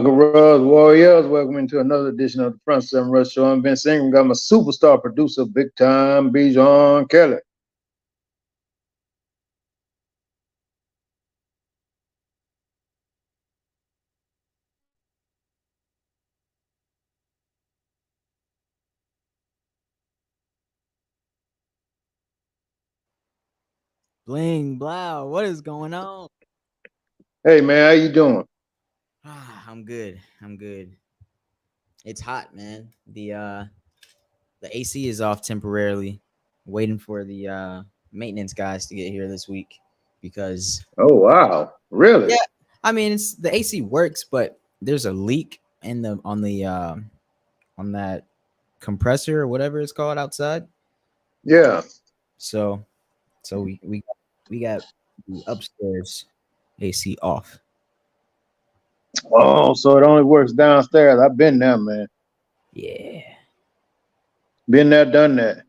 Garage Warriors, welcome into another edition of the Front Seven Rush Show. I'm Vince Ingram. Got my superstar producer, big time Bijan Kelly. Bling blow. What is going on? Hey man, how you doing? I'm good. I'm good. It's hot, man. The AC is off temporarily, waiting for the maintenance guys to get here this week because Oh wow, really? yeah, I mean it's the AC works, but there's a leak in the on that compressor or whatever it's called outside. Yeah. So so we got the upstairs AC off. Oh, so it only works downstairs. I've been there, man. Yeah. Been there, done that.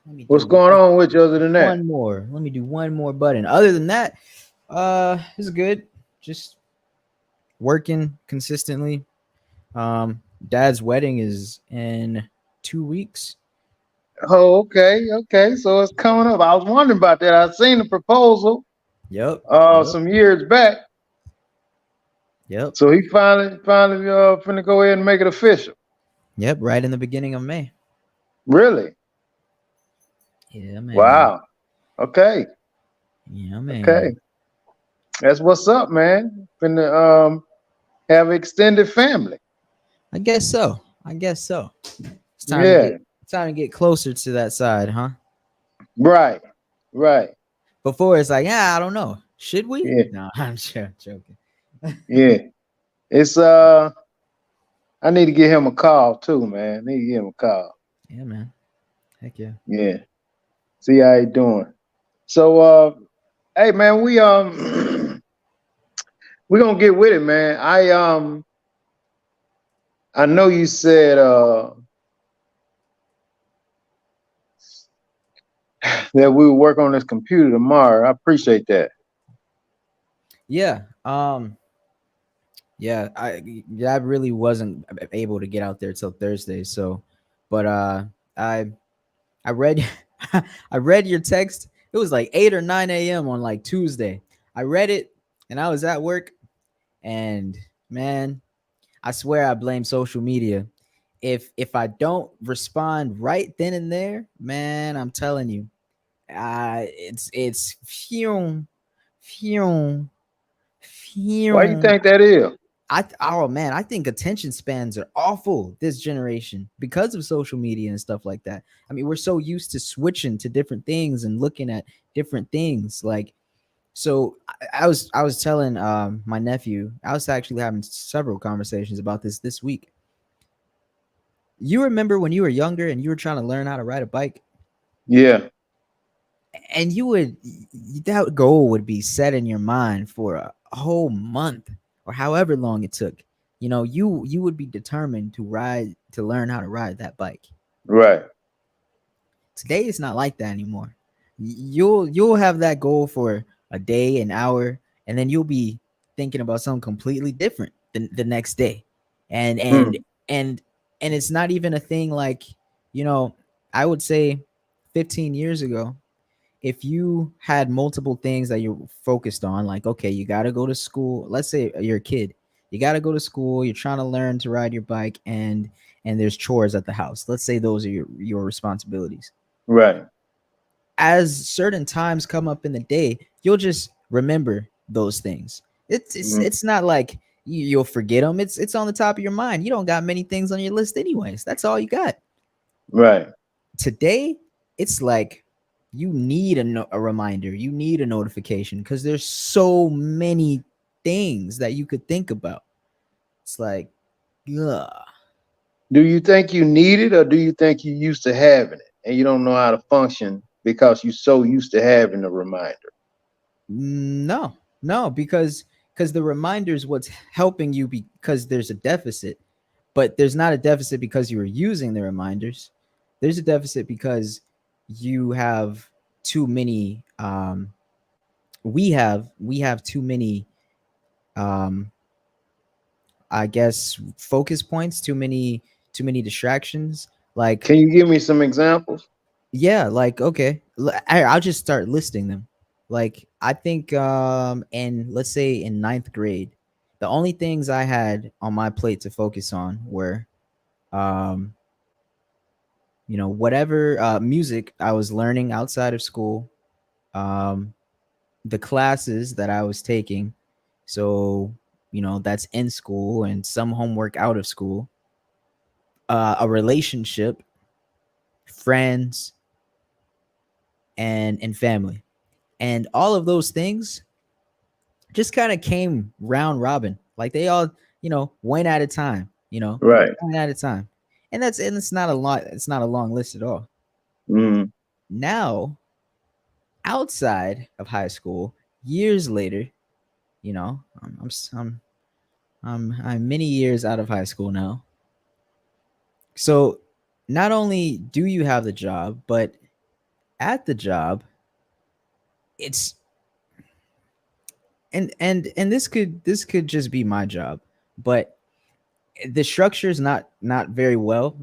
Let me What's do going on with you other than that? one more. Let me do one more button. Other than that, it's good. Just working consistently. Dad's wedding is in 2 weeks. Oh, okay. So it's coming up. I was wondering about that. I seen the proposal Yep. Yep. some years back. Yep. So he finally finna go ahead and make it official. Yep. Right in the beginning of May. Really? Yeah, man. Wow. Okay. Yeah, Okay. man. That's what's up, man. Finna have extended family. I guess so. I guess so. It's time to Yeah. get closer to that side, huh? Right. Right. Before it's like, yeah, I don't know. Should we? Yeah. No, I'm sure joking. Yeah. It's I need to give him a call too, man. I need to give him a call. Yeah, man. Heck yeah. Yeah. See how he doing. So hey man, we we gonna get with it, man. I know you said that we would work on this computer tomorrow. I appreciate that. Yeah. I really wasn't able to get out there till Thursday. So, but I I read I read your text. It was like 8 or 9 a.m. on like Tuesday. I read it and I was at work. And man, I swear I blame social media. If I don't respond right then and there, man, I'm telling you, it's phew, phew, Why you phew. think that is? Oh man, I think attention spans are awful this generation because of social media and stuff like that. I mean, we're so used to switching to different things and looking at different things. Like, so I was telling my nephew, I was actually having several conversations about this week. You remember when you were younger and you were trying to learn how to ride a bike, Yeah. and you would that goal would be set in your mind for a whole month or however long it took. You would be determined to learn how to ride that bike. Right. Today it's not like that anymore. You'll have that goal for a day, an hour, and then you'll be thinking about something completely different the next day. And and Hmm. and and it's not even a thing like, you know, I would say 15 years ago, if you had multiple things that you're focused on, like, okay, you got to go to school. Let's say you're a kid, you got to go to school, you're trying to learn to ride your bike, and there's chores at the house. Let's say those are your responsibilities. Right. As certain times come up in the day, you'll just remember those things. Mhm. It's not like you'll forget them. It's on the top of your mind. You don't got many things on your list anyways. That's all you got. Right. Today it's like you need a reminder, you need a notification, because there's so many things that you could think about. It's like, ugh. Do you think you need it, or do you think you used to having it and you don't know how to function because you're so used to having a reminder? No, no, because the reminder is what's helping you, because there's a deficit. But there's not a deficit because you were using the reminders. There's a deficit because you have too many. We have too many um, I guess, focus points, too many distractions. Like, Can you give me some examples? yeah, like, okay, I'll just start listing them. Like, I think in, let's say, in ninth grade, the only things I had on my plate to focus on were um whatever music I was learning outside of school, um the classes that I was taking, so that's in school, and some homework out of school, a relationship, friends, and family. And all of those things just kind of came round robin. Like, they all, one at a time, Right. one at a time. And it's not a lot, it's not a long list at all. Mm, Now, outside of high school, years later, I'm many years out of high school now. So not only do you have the job, but at the job, it's and this could just be my job, but the structure is not very well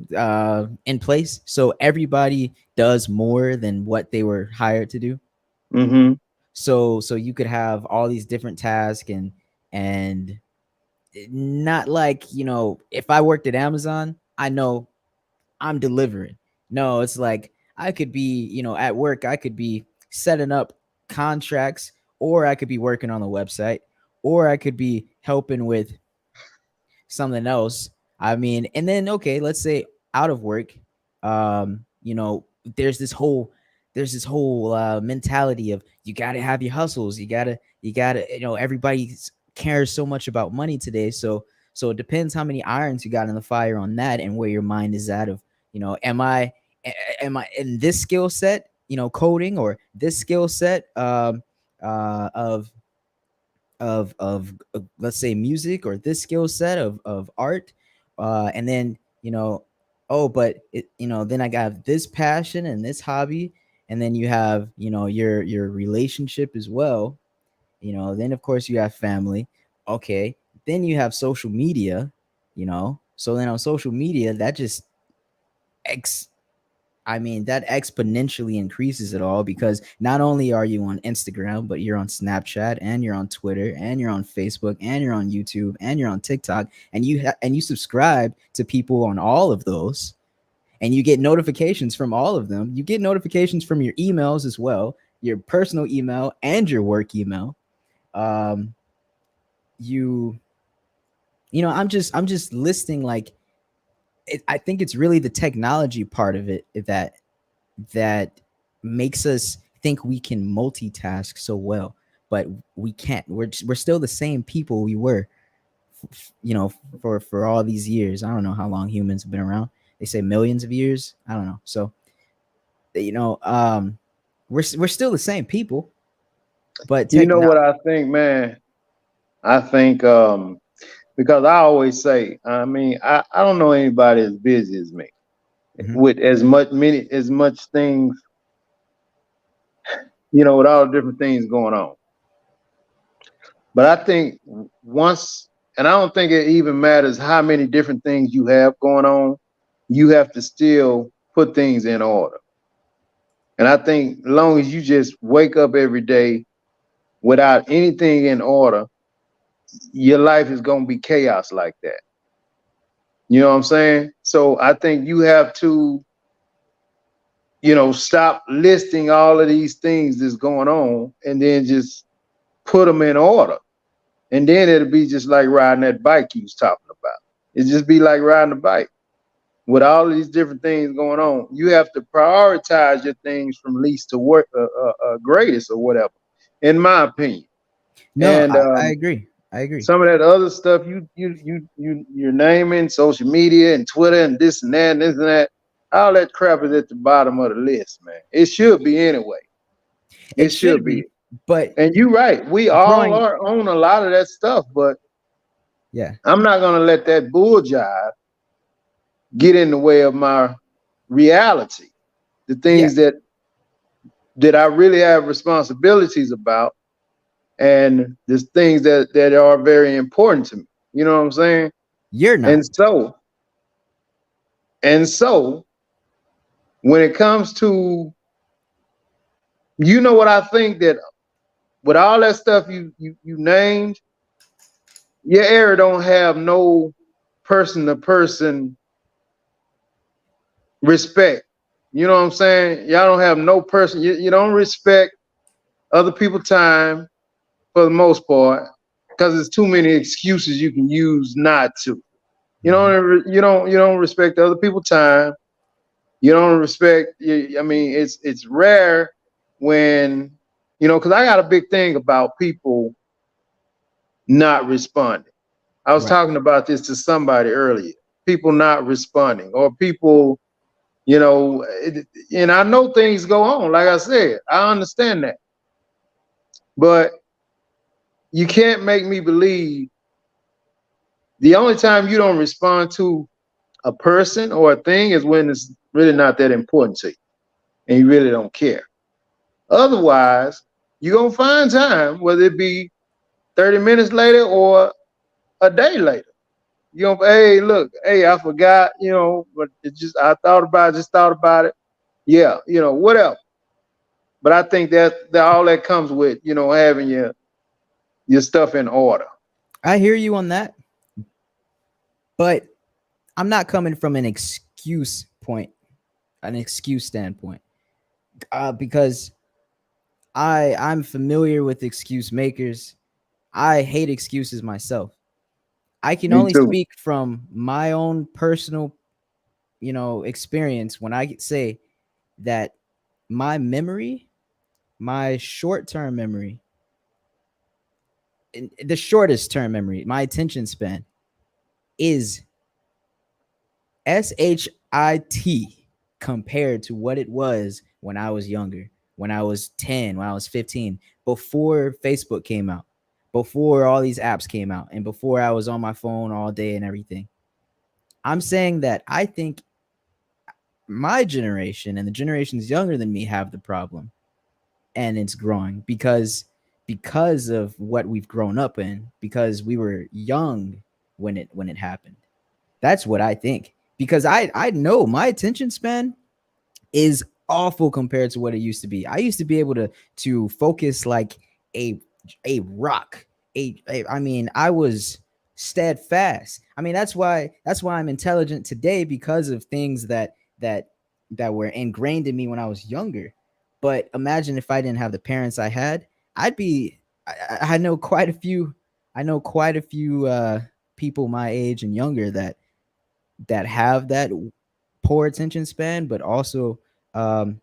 in place. So everybody does more than what they were hired to do. mm-hmm. So you could have all these different tasks, and not like, if I worked at Amazon, I know I'm delivering. No, it's like, I could be, at work, I could be setting up contracts, or I could be working on the website, or I could be helping with something else. I mean, and then, okay, let's say out of work, um, you know, there's this whole mentality of, you got to have your hustles. You got to, everybody cares so much about money today. So it depends how many irons you got in the fire on that, and where your mind is at of, am I in this skill set, coding, or this skill set of let's say music, or this skill set of art, and then, oh, but then I got this passion and this hobby, and then you have, your relationship as well, then of course you have family. Okay, then you have social media, so then on social media, that just ex I mean, that exponentially increases it all, because not only are you on Instagram, but you're on Snapchat, and you're on Twitter, and you're on Facebook, and you're on YouTube, and you're on TikTok, and you subscribe to people on all of those, and you get notifications from all of them. You get notifications from your emails as well, your personal email and your work email. Um, you I'm just listing, like, I think it's really the technology part of it that makes us think we can multitask so well, but we can't. We're still the same people we were, for all these years. I don't know how long humans have been around. They say millions of years. I don't know. So, you know, um, we're still the same people, but You know technology. what I think, man? I think because I always say, I mean, I don't know anybody as busy as me Mhm. with as much things, with all the different things going on. But I think once, and I don't think it even matters how many different things you have going on, you have to still put things in order. And I think as long as you just wake up every day without anything in order, your life is going to be chaos like that. You know what I'm saying? So I think you have to, stop listing all of these things that's going on, and then just put them in order. And then it'll be just like riding that bike you was talking about. It just be like riding a bike with all of these different things going on. You have to prioritize your things from least to work, greatest or whatever, in my opinion. No, And I agree. I agree. some of that other stuff you're naming, social media and Twitter and this and that and this and that, all that crap is at the bottom of the list, man. It should be anyway. It It should should be. be, but And you're right. We all growing, are on a lot of that stuff, but yeah, I'm not gonna let that bull jive get in the way of my reality. The yeah, things that I really have responsibilities about, and the things that are very important to me. You know what I'm saying? You're not. And so, and so when it comes to, what I think that with all that stuff you named, your area don't have no person to person respect. You know what I'm saying? Y'all don't have no person. You don't respect other people's time for the most part because there's too many excuses you can use not to. Mhm. You don't respect other people's time. You don't respect. I mean, it's rare when because I got a big thing about people not responding. I was Right. talking about this to somebody earlier. People not responding, or people, you know, and I know things go on. Like I said, I understand that, but you can't make me believe the only time you don't respond to a person or a thing is when it's really not that important to you and you really don't care. Otherwise, you're gonna find time, whether it be 30 minutes later or a day later. You know, hey, look, hey, I forgot, but it just I thought about it, just thought about it. Yeah, whatever. But I think that all that comes with, having your stuff in order. I hear you on that, but I'm not coming from an excuse standpoint, because I'm familiar with excuse makers. I hate excuses myself. I can Me only too. speak from my own personal, experience when I say that my memory, my short-term memory, the shortest term memory, my attention span is SHIT compared to what it was when I was younger, when I was 10, when I was 15, before Facebook came out, before all these apps came out, and before I was on my phone all day and everything. I'm saying that I think my generation and the generations younger than me have the problem, and it's growing because of what we've grown up in, because we were young when it happened. That's what I think, because I know my attention span is awful compared to what it used to be. I used to be able to focus like a a rock. I mean, I was steadfast. I mean, that's why I'm intelligent today, because of things that were ingrained in me when I was younger. But imagine if I didn't have the parents I had, I'd be I know quite a few people my age and younger that have that poor attention span, but also um,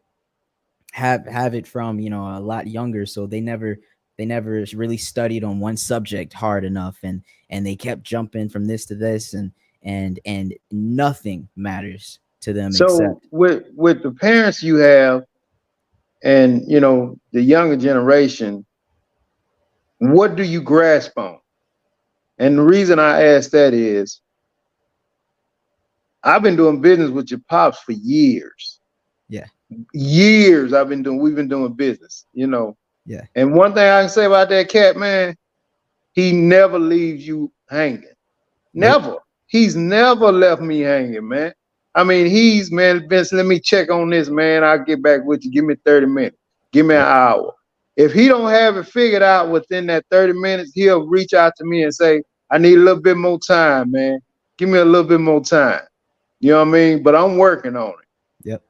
have it from a lot younger, so they never really studied on one subject hard enough, and they kept jumping from this to this, and nothing matters to them So except. with the parents you have and the younger generation, what do you grasp on? And the reason I ask that is I've been doing business with your pops for years. Yeah. Years we've been doing business. Yeah. And one thing I can say about that cat, man, he never leaves you hanging. Nope. Never. He's never left me hanging, man. I mean, man, Vince, let me check on this, man. I'll get back with you. Give me 30 minutes. Give me an Yep. hour. If he don't have it figured out within that 30 minutes, he'll reach out to me and say, I need a little bit more time, man. Give me a little bit more time. You know what I mean? But I'm working on it. Yep.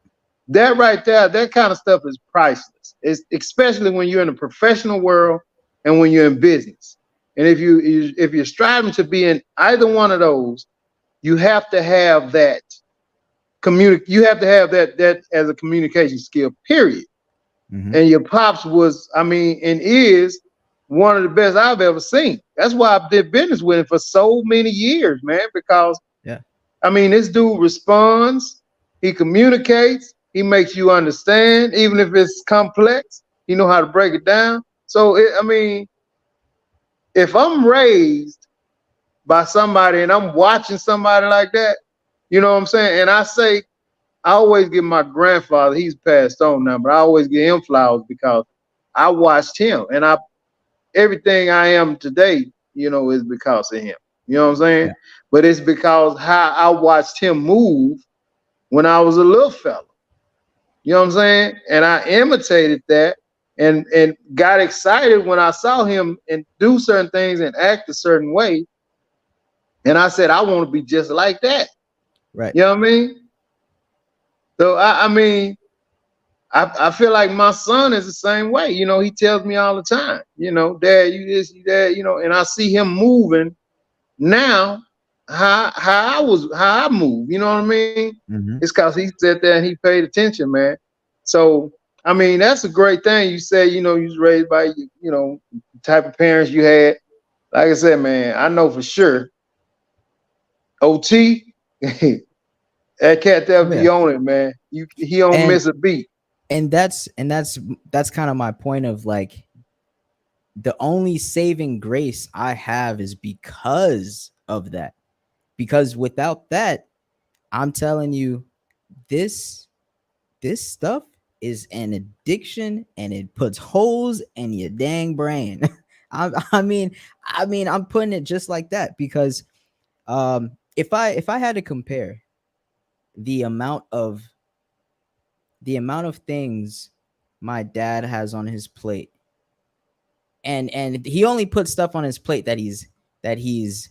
That right there, that kind of stuff is priceless. It's especially when you're in the professional world and when you're in business. And if you're striving to be in either one of those, you have to have that you have to have that as a communication skill, period. Mm-hmm. And your pops was, I mean, and is one of the best I've ever seen. That's why I did business with him for so many years, man, because Yeah. I mean, this dude responds, he communicates, he makes you understand, even if it's complex, he know how to break it down. So, I mean, if I'm raised by somebody and I'm watching somebody like that, you know what I'm saying? And I always give my grandfather, he's passed on now, but I always give him flowers because I watched him and everything I am today, is because of him. You know what I'm saying? Yeah. But it's because how I watched him move when I was a little fella. You know what I'm saying? And I imitated that and got excited when I saw him and do certain things and act a certain way. And I said, I want to be just like that. Right. You know what I mean? So I mean, I feel like my son is the same way. You know, he tells me all the time, you know, Dad, you this, you that, you know, and I see him moving now how I move, you know what I mean? Mm-hmm. It's cause he sat there and he paid attention, man. So I mean, that's a great thing. You say, you know, you was raised by you know, the type of parents you had. Like I said, man, I know for sure OT, that cat there Oh be yeah. on it, man. He don't And miss a beat. that's kind of my point of like the only saving grace I have is because of that. Because without that, I'm telling you, this this stuff is an addiction and it puts holes in your dang brain. I mean, I'm putting it just like that because if I had to compare the amount of things my dad has on his plate, and he only puts stuff on his plate that he's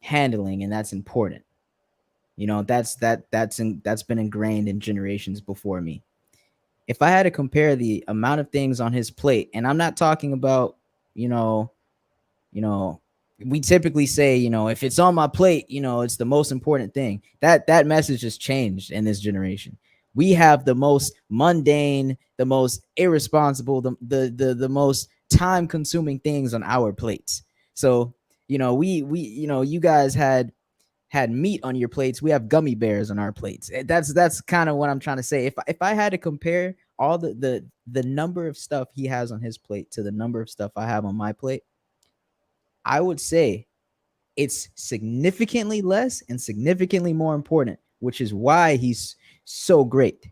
handling, and that's important. You know, that's been ingrained in generations before me. If I had to compare the amount of things on his plate, and I'm not talking about, you know, you know, we typically say, if it's on my plate, it's the most important thing. That message has changed in this generation. We have the most mundane, the most irresponsible, the most time consuming things on our plates. So, you guys had meat on your plates. We have gummy bears on our plates. That's kind of what I'm trying to say. If I had to compare all the number of stuff he has on his plate to the number of stuff I have on my plate, I would say it's significantly less and significantly more important, which is why he's so great.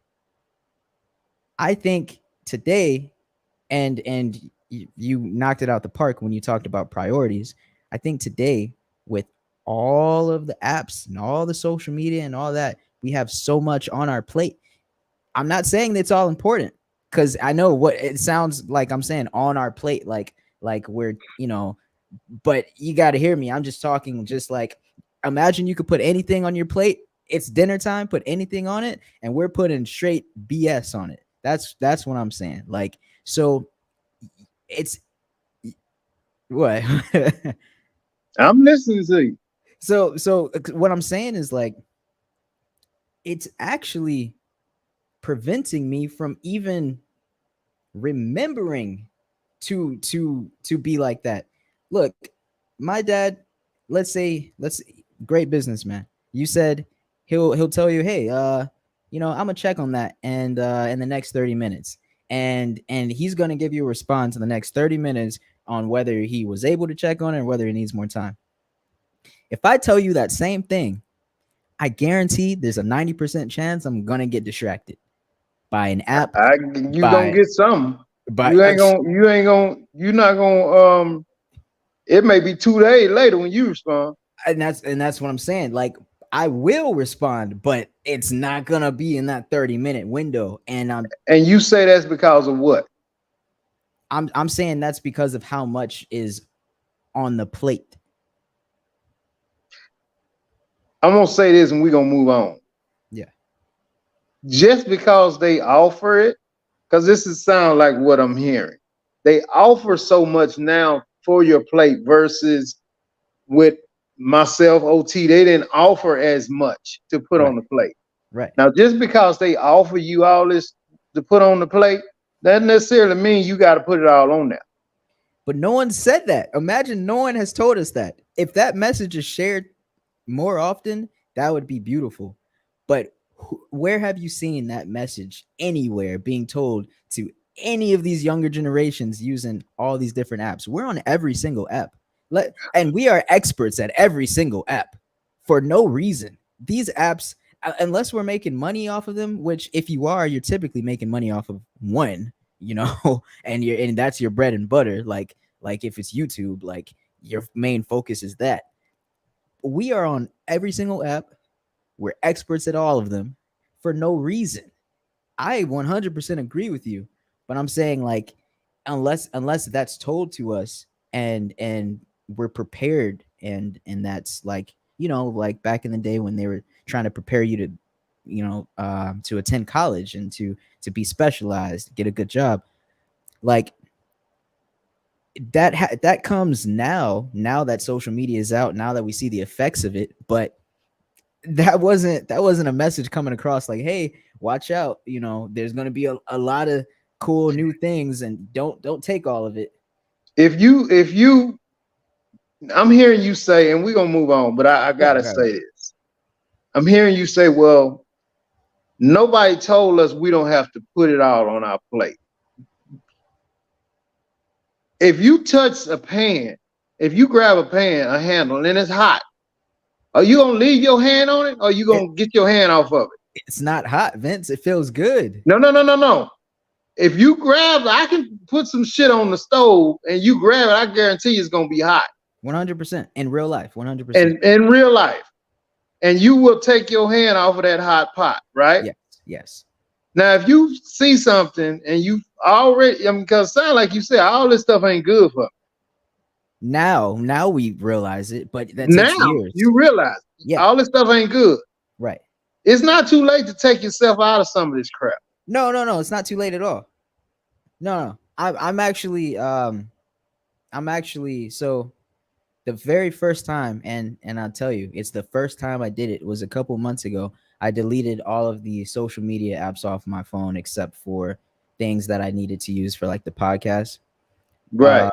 I think today, and you knocked it out the park when you talked about priorities. I think today, with all of the apps and all the social media and all that, we have so much on our plate. I'm not saying that it's all important, because I know what it sounds like I'm saying, on our plate, like we're, but you got to hear me. I'm just talking, just like, imagine you could put anything on your plate. It's dinner time, put anything on it, and we're putting straight BS on it. That's what I'm saying. Like, so it's what. I'm listening to you. So what I'm saying is, like, it's actually preventing me from even remembering to be like that. Look, my dad, let's great businessman. You said he'll tell you, hey, I'm gonna check on that, and in the next 30 minutes, and he's gonna give you a response in the next 30 minutes on whether he was able to check on it or whether he needs more time. If I tell you that same thing, I guarantee there's a 90% chance I'm gonna get distracted by an app, You gonna by get something. by You're not gonna it may be 2 days later when you respond. and that's what I'm saying. Like, I will respond, but it's not gonna be in that 30-minute window. And And you say that's because of what? I'm saying that's because of how much is on the plate. I'm gonna say this and we're gonna move on. Yeah. Just because they offer it, because this is sound like what I'm hearing. They offer so much now for your plate versus with myself, OT, they didn't offer as much to put on Right. the plate. Right. Now, just because they offer you all this to put on the plate, doesn't necessarily mean you got to put it all on there. But no one said that. Imagine no one has told us that. If that message is shared more often, that would be beautiful. But where have you seen that message anywhere being told to any of these younger generations using all these different apps? We're on every single app. And we are experts at every single app for no reason. These apps, unless we're making money off of them, which if you are, you're typically making money off of one, and that's your bread and butter. Like if it's YouTube, like your main focus is that. we are on every single app. We're experts at all of them for no reason. I 100% agree with you, but I'm saying like unless that's told to us and we're prepared and that's like, you know, like back in the day when they were trying to prepare you to, you know, to attend college and to be specialized, get a good job. Like that comes now that social media is out, now that we see the effects of it, but that wasn't a message coming across like, hey, watch out, you know, there's going to be a lot of cool new things and don't take all of it. If you I'm hearing you say, and we're gonna move on, but I Right, gotta right, right. say this. I'm hearing you say, well, nobody told us we don't have to put it all on our plate. If you touch a pan, if you grab a pan, a handle, and it's hot, are you gonna leave your hand on it or are you it, gonna get your hand off of it? it's not hot, Vince. It feels good. No, no, no, no, no. If you grab, I can put some shit on the stove and you grab it, I guarantee you it's gonna be hot. 100% in real life, 100%. And in real life. And you will take your hand off of that hot pot, right? Yes, yes. Now, if you see something and you already, I mean, because it sounds like you said all this stuff ain't good for me. Now we realize it, but that Now takes years. you realize Yeah, all this stuff ain't good. right. It's not too late to take yourself out of some of this crap. No, no, no, it's not too late at all. No, no. I'm actually so the very first time, and I'll tell you, it's the first time I did it was a couple months ago. I deleted all of the social media apps off my phone except for things that I needed to use for like the podcast. Right,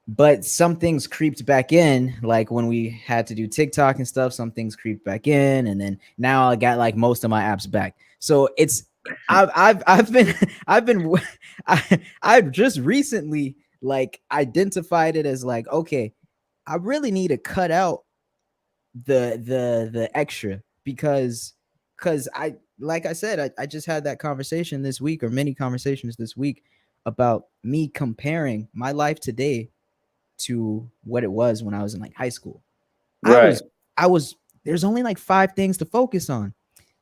But some things creeped back in, like when we had to do TikTok and stuff. Some things creeped back in, and then now I got like most of my apps back. So it's I've been I've been I've just recently like identified it as like, okay, I really need to cut out the extra because I, like I said, I just had that conversation this week, or many conversations this week, about me comparing my life today to what it was when I was in like high school. I right. was I was there's only like 5 things to focus on.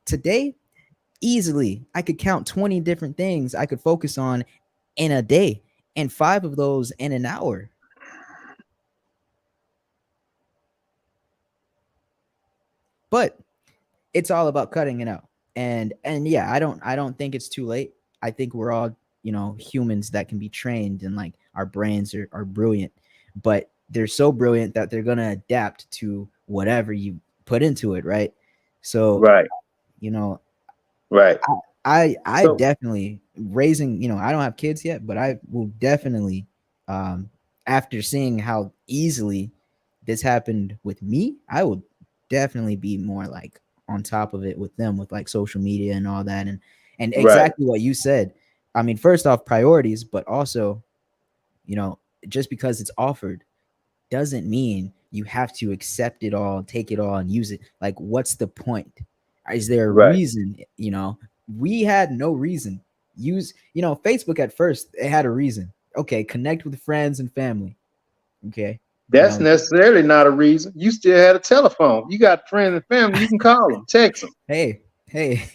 Today, easily I could count 20 different things I could focus on in a day, and 5 of those in an hour. But it's all about cutting it out. And yeah, I don't think it's too late. I think we're all, you know, humans that can be trained, and like our brains are brilliant, but they're so brilliant that they're gonna adapt to whatever you put into it, right? So, Right, you know, right. I So definitely raising, you know, I don't have kids yet, but I will definitely, um after seeing how easily this happened with me, I will definitely be more like on top of it with them, with like social media and all that. And right, exactly what you said. I mean, first off, priorities, but also, you know, just because it's offered doesn't mean you have to accept it all, take it all, and use it. Like, what's the point? Is there a right. reason? You know, we had no reason. Use, you know, Facebook at first, it had a reason. Okay, connect with friends and family. Okay, you That's know, necessarily not a reason. You still had a telephone. You got friends and family. You can call them, text them. hey,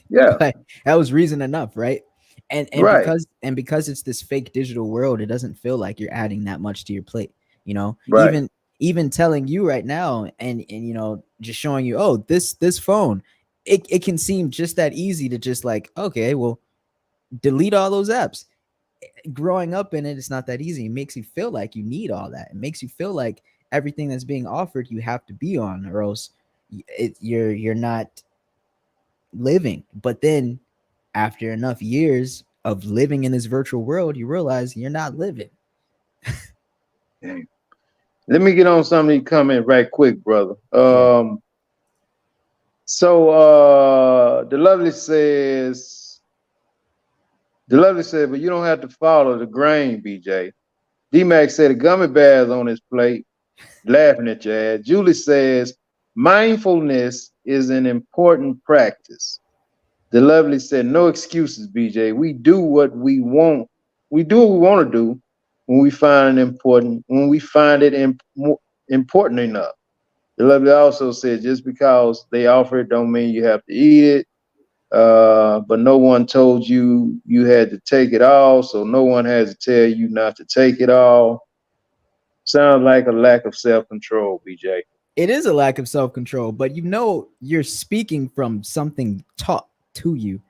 Yeah, but that was reason enough, right? And right, because it's this fake digital world, it doesn't feel like you're adding that much to your plate. You know, right. even telling you right now, and you know, just showing you, oh, this phone, it can seem just that easy to just like, okay, well, delete all those apps. Growing up in it, it's not that easy. It makes you feel like you need all that. It makes you feel like everything that's being offered you have to be on, or else you're not living. But then after enough years of living in this virtual world, you realize you're not living. Let me get on some of these comments right quick, brother. Yeah. So the lovely said, but you don't have to follow the grain, BJ. D Max said the gummy bears on his plate, laughing at your ass. Julie says mindfulness is an important practice. The lovely said, no excuses, BJ. We do what we want. We do what we want to do when we find it important enough. The lovely also said, just because they offer it don't mean you have to eat it. But no one told you you had to take it all, so no one has to tell you not to take it all. Sounds like a lack of self-control, BJ. It is a lack of self control, but you know you're speaking from something taught to you.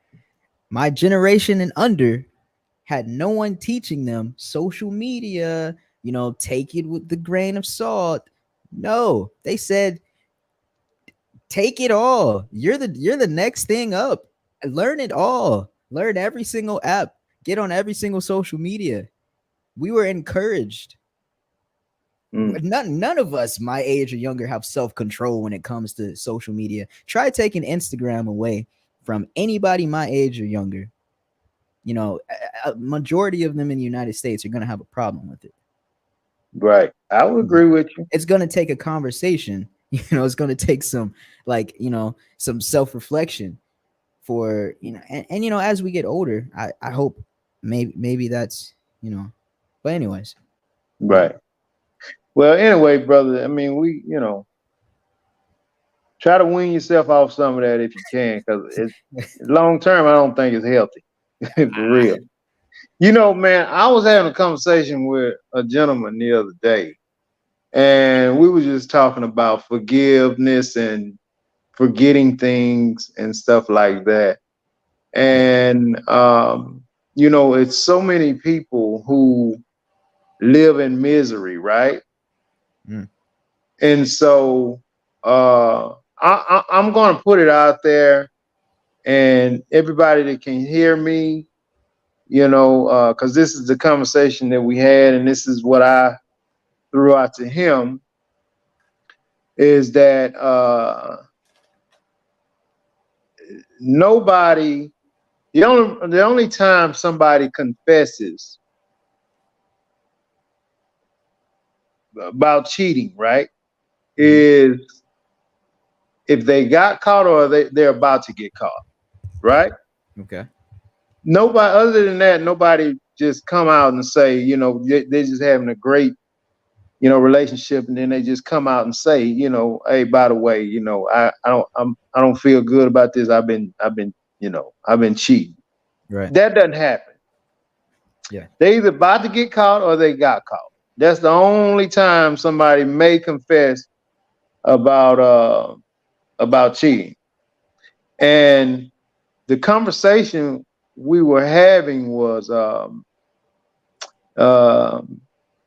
My generation and under had no one teaching them social media, take it with the grain of salt. No, they said take it all. You're the next thing up. Learn it all. Learn every single app. Get on every single social media. We were encouraged. Mm, None of us my age or younger have self-control when it comes to social media. Try taking Instagram away from anybody my age or younger. A majority of them in the United States are going to have a problem with it. right. I would agree with you. It's going to take a conversation. It's going to take some some self-reflection for, and as we get older, I hope maybe that's, but anyways. Right. Well, anyway, brother, I mean, try to wean yourself off some of that if you can, because long term, I don't think it's healthy. For real. Man, I was having a conversation with a gentleman the other day, and we were just talking about forgiveness and forgetting things and stuff like that. And it's so many people who live in misery, right? Mm. And so I'm going to put it out there, and everybody that can hear me, because this is the conversation that we had, and this is what I threw out to him, is that nobody, the only time somebody confesses about cheating, right, is if they got caught or they're about to get caught, right? Okay. Nobody other than that, nobody just come out and say, they're just having a great, relationship, and then they just come out and say, hey, by the way, I don't feel good about this. I've been cheating. Right. That doesn't happen. Yeah. They either about to get caught or they got caught. That's the only time somebody may confess about cheating. And the conversation we were having was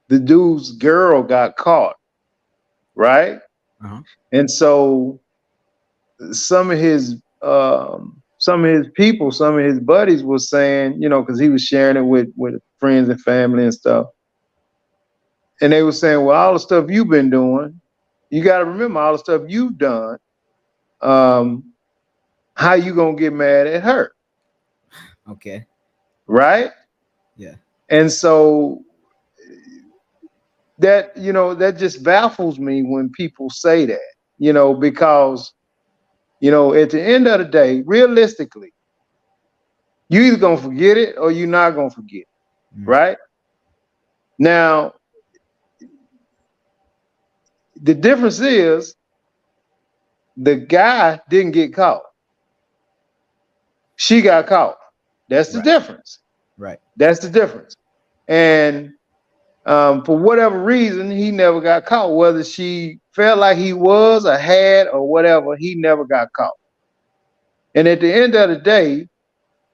the dude's girl got caught, right? Uh-huh. And so some of his people, some of his buddies was saying, because he was sharing it with friends and family and stuff. And they were saying, well, all the stuff you've been doing, you got to remember all the stuff you've done. How you gonna get mad at her? Okay. Right? Yeah. And so that just baffles me when people say that, because at the end of the day, realistically, you either gonna forget it or you're not gonna forget it, right? Now, the difference is the guy didn't get caught. She got caught. That's the difference. Right. That's the difference. And for whatever reason, he never got caught. Whether she felt like he was or had or whatever, he never got caught. And at the end of the day,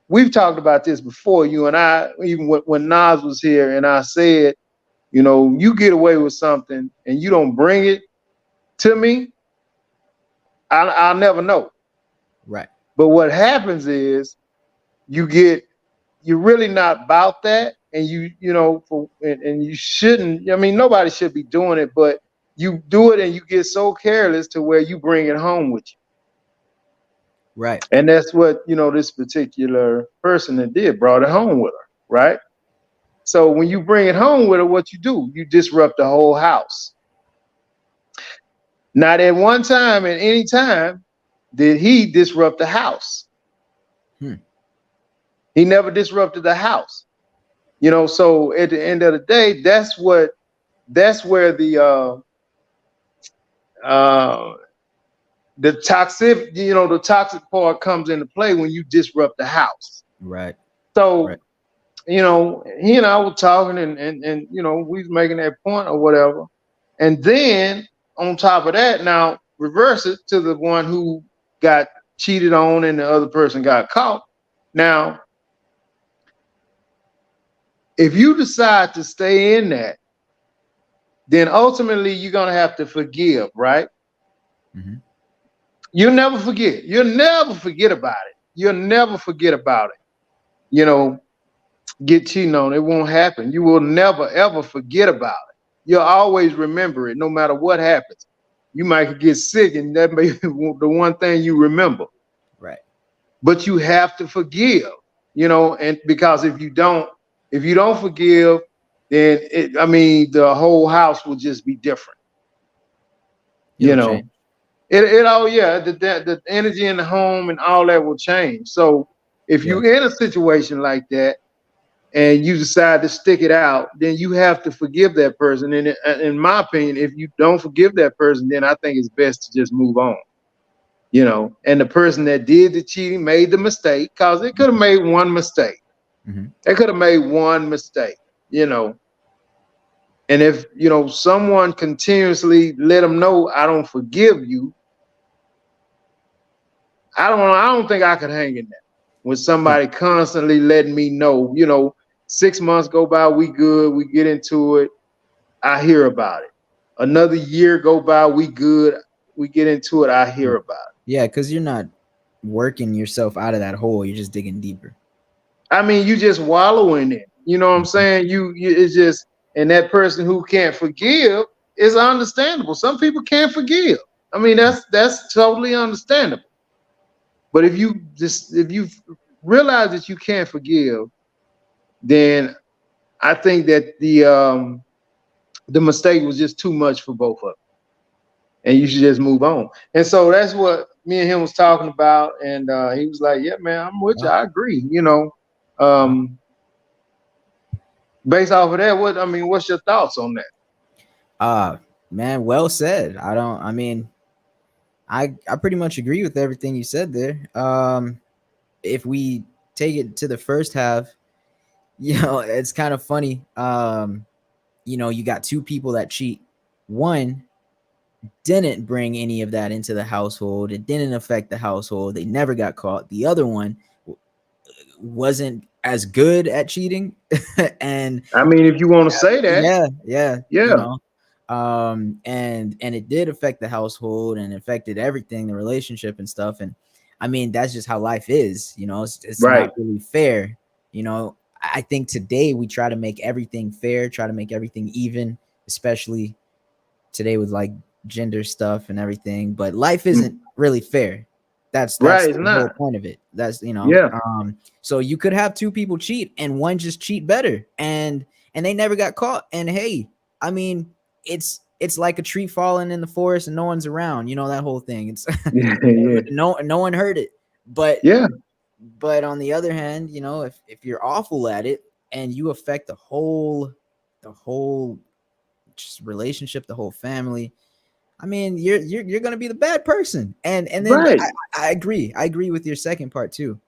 we've talked about this before, you and I, even when Nas was here, and I said, you get away with something and you don't bring it to me, I'll never know. Right. But what happens is you're really not about that, and and you shouldn't. I mean, nobody should be doing it, but you do it and you get so careless to where you bring it home with you. Right. And that's what this particular person that brought it home with her, right? So when you bring it home with her, what you do, you disrupt the whole house. Not at one time, at any time, did he disrupt the house. He never disrupted the house. So at the end of the day, that's where the uh, the toxic, the toxic part comes into play when you disrupt the house. Right. Right. So, he and I were talking, and we was making that point or whatever. And then on top of that, now reverse it to the one who got cheated on and the other person got caught. Now, if you decide to stay in that, then ultimately you're gonna have to forgive, right? Mm-hmm. You'll never forget. You'll never forget about it. You'll never forget about it. You know, get cheating on, it won't happen. You will never ever forget about it. You'll always remember it, no matter what happens. You might get sick, and that may be the one thing you remember. Right. But you have to forgive, and because if you don't forgive, then the whole house will just be different. You It'll know, change. it all yeah, the energy in the home and all that will change. So if Yeah. you're in a situation like that and you decide to stick it out, then you have to forgive that person. And in my opinion, if you don't forgive that person, then I think it's best to just move on. And the person that did the cheating made the mistake, because it could have made one mistake. Mm-hmm. They could have made one mistake, you know. And if, someone continuously let them know, I don't forgive you, I don't think I could hang in there with Yeah. somebody constantly letting me know, 6 months go by, we good, we get into it, I hear about it. Another year go by, we good, we get into it, I hear about it. Yeah, because you're not working yourself out of that hole. You're just digging deeper. I mean, you just wallow in it. You know what I'm Mhm. saying? You it's just, and that person who can't forgive is understandable. Some people can't forgive. I mean, that's totally understandable. But if you realize that you can't forgive, then I think that the mistake was just too much for both of them, and you should just move on. And so that's what me and him was talking about, and he was like, "Yeah, man, I'm with you. Wow. I agree." Wow. Um, based off of that, what's your thoughts on that? Man, well said. I mean, I pretty much agree with everything you said there. If we take it to the first half, it's kind of funny. You got two people that cheat. One didn't bring any of that into the household. It didn't affect the household. They never got caught. The other one wasn't as good at cheating. And I mean, if you want to say that, yeah, yeah, yeah, and it did affect the household and affected everything, the relationship and stuff. And I mean, that's just how life is. It's right, not really fair. I think today we try to make everything fair, try to make everything even, especially today with like gender stuff and everything. But life isn't really fair. That's right. It's the whole not. point of it. Yeah, So you could have two people cheat and one just cheat better, and they never got caught. And hey, I mean, it's like a tree falling in the forest and no one's around. That whole thing. It's yeah, yeah, no one heard it. But yeah. on the other hand, if you're awful at it and you affect the whole just relationship, the whole family, I mean, you're gonna be the bad person. And then Right. I agree. I agree with your second part too.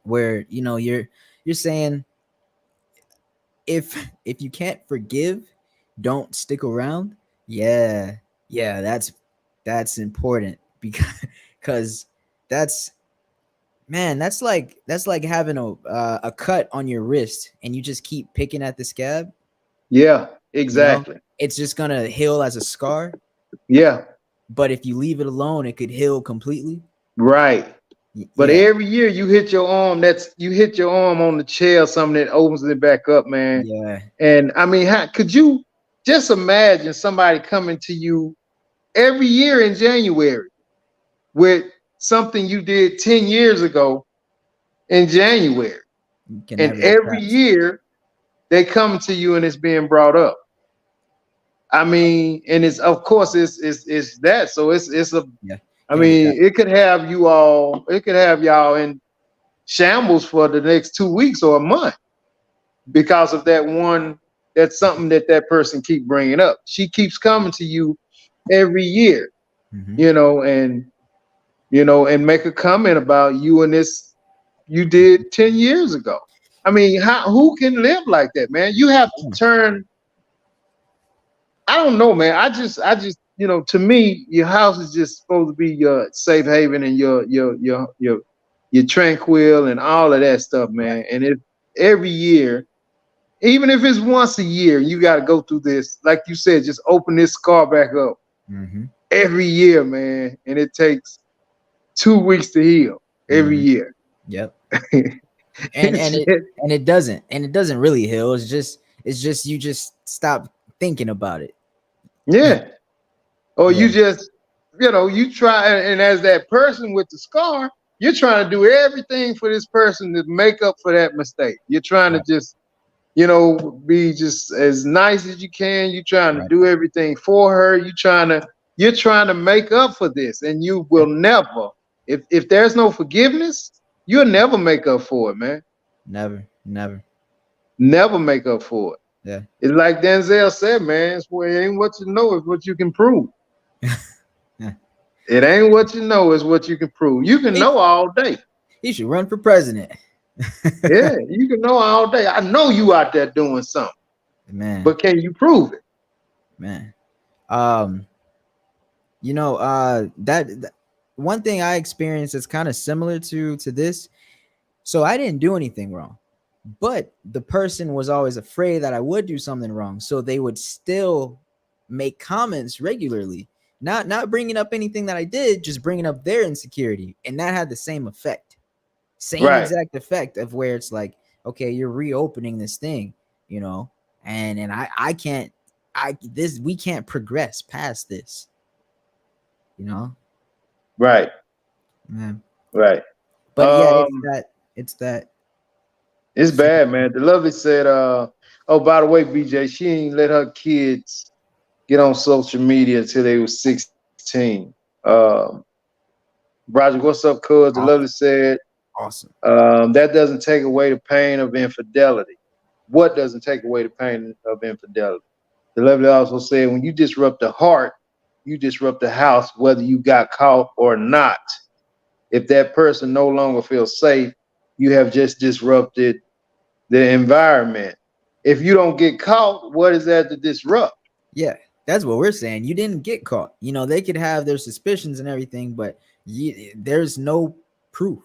Where you're saying if you can't forgive, don't stick around. Yeah, yeah, that's important because that's man, that's like having a cut on your wrist and you just keep picking at the scab. Yeah, You know, exactly. it's just gonna heal as a scar. Yeah, But if you leave it alone, it could heal completely. right. But Yeah, every year you hit your arm, you hit your arm on the chair, something that opens it back up, man. yeah, And I mean, how could you just imagine somebody coming to you every year in January with something you did 10 years ago in January? you can And never get every past. year they come to you and it's being brought up. I mean, and it's of course it's that. So it's a Yeah, I can't get mean, past. it could have y'all in shambles for the next 2 weeks or a month because of that's something that person keep bringing up. She keeps coming to you every year, Mm-hmm. you know, and and make a comment about you and this you did 10 years ago. I mean, who can live like that, man? You have to turn. I don't know, man. I just, to me, your house is just supposed to be your safe haven and your tranquil and all of that stuff, man. And if every year, even if it's once a year, you got to go through this, like you said, just open this scar back up Mm-hmm. every year, man. And it takes 2 weeks to heal every Mm-hmm. year. Yep. And It's and it just- and it doesn't really heal. It's just you just stop thinking about it. yeah. Or Yeah. you just, you try, and as that person with the scar, you're trying to do everything for this person to make up for that mistake. You're trying to Right. just, be just as nice as you can. You're trying to Right. do everything for her. You're trying to make up for this, and you Yeah. will never, if there's no forgiveness, you'll never make up for it, man. Never. Never. Never make up for it. Yeah. It's like Denzel said, man. It ain't what you know, it's what you can prove. Yeah. It ain't what you know, it's what you can prove. You can He, know all day. he should run for president. Yeah, you can know all day. I know you out there doing something, Man. but can you prove it? Man. Um. That one thing I experienced is kind of similar to this. So I didn't do anything wrong, but the person was always afraid that I would do something wrong, so they would still make comments regularly, not bringing up anything that I did, just bringing up their insecurity, and that had the same effect, same Right, exact effect of where it's like, okay, you're reopening this thing, you know, and I can't, I this we can't progress past this, you know. right, Yeah. right. But yeah, Um, it's that it's fear. bad, man. The lovely said, oh, by the way, BJ, she ain't let her kids get on social media until they was 16. Roger, what's up, cuz? The lovely Awesome, said, awesome. that doesn't take away the pain of infidelity. What doesn't take away the pain of infidelity? The lovely also said, when you disrupt the heart, you disrupt the house, whether you got caught or not. If that person no longer feels safe, you have just disrupted the environment. If you don't get caught, what is that to disrupt? Yeah, that's what we're saying. You didn't get caught. You know, they could have their suspicions and everything, but there's no proof.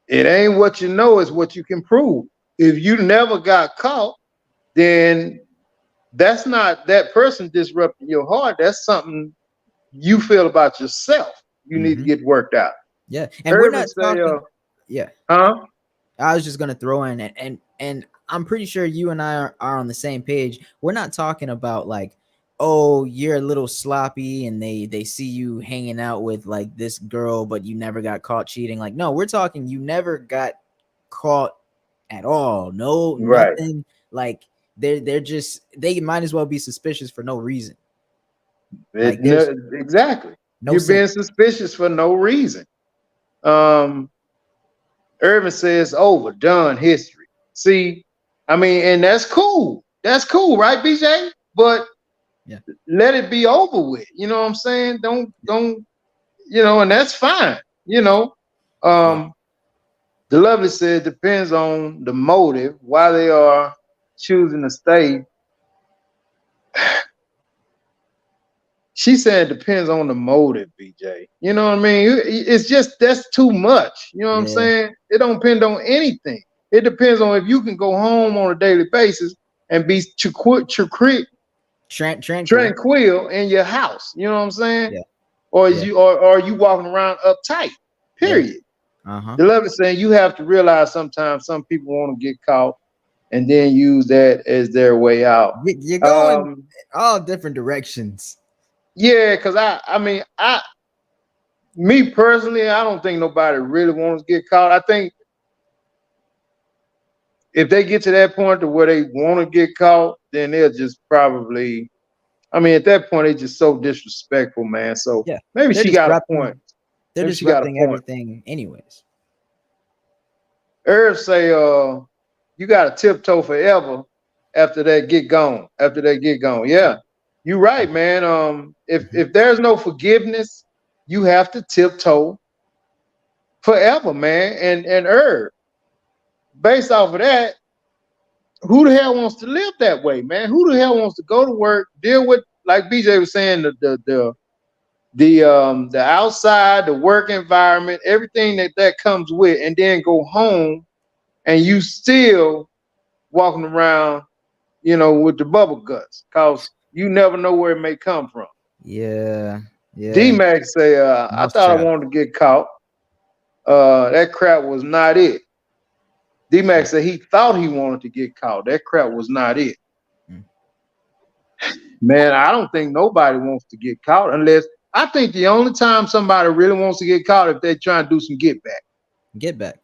It ain't what you know, it's what you can prove. If you never got caught, then that's not that person disrupting your heart. That's something you feel about yourself. You need to Hmm. get worked out. Yeah, and we're Urban not say, talking. Yeah, huh? I was just gonna throw in, and I'm pretty sure you and I are on the same page. We're not talking about like, oh, you're a little sloppy, and they see you hanging out with like this girl, but you never got caught cheating. Like, no, we're talking you never got caught at all. No, Right. nothing. Like they're just they might as well be suspicious for no reason. Like there's Exactly. no You're being sense. suspicious for no reason. Um, Irvin says over, done, history. See, I mean, and that's cool. That's cool, right, BJ? But Yeah. let it be over with. You know what I'm saying? Don't, and that's fine. You know. Yeah. Um, the lovely said depends on the motive, why they are choosing to stay. She said it depends on the motive, BJ. You know what I mean? It's just that's too much. You know what I'm Yeah. saying? It don't depend on anything. It depends on if you can go home on a daily basis and be Tranquil. tranquil in your house. You know what I'm saying? Yeah. Or is Yeah. you or are you walking around uptight? Yeah. Period. Uh-huh. The love is saying you have to realize sometimes some people want to get caught and then use that as their way out. You're going Um, all different directions. yeah, because I mean, me personally, I don't think nobody really wants to get caught. I think if they get to that point to where they want to get caught, then they'll just probably. I mean, at that point, it's just so disrespectful, man. So Yeah. maybe They're she got a point. disrupting they're Maybe she got a disrupting point. everything anyways. Irv say, you got to tiptoe forever after that get gone. After that get gone, yeah, you're right, man. If there's no forgiveness, you have to tiptoe forever, man. And based off of that, who the hell wants to live that way, man? Who the hell wants to go to work, deal with, like BJ was saying, the outside, the work environment, everything that comes with, and then go home and you still walking around, with the bubble guts, cause you never know where it may come from. Yeah, D yeah. Max say, I thought I Mousetrap. wanted to get caught. That crap was not it. D Max said he thought he wanted to get caught. That crap was not it. Mm. Man, I don't think nobody wants to get caught unless I think the only time somebody really wants to get caught if they trying to do some get back. Get back.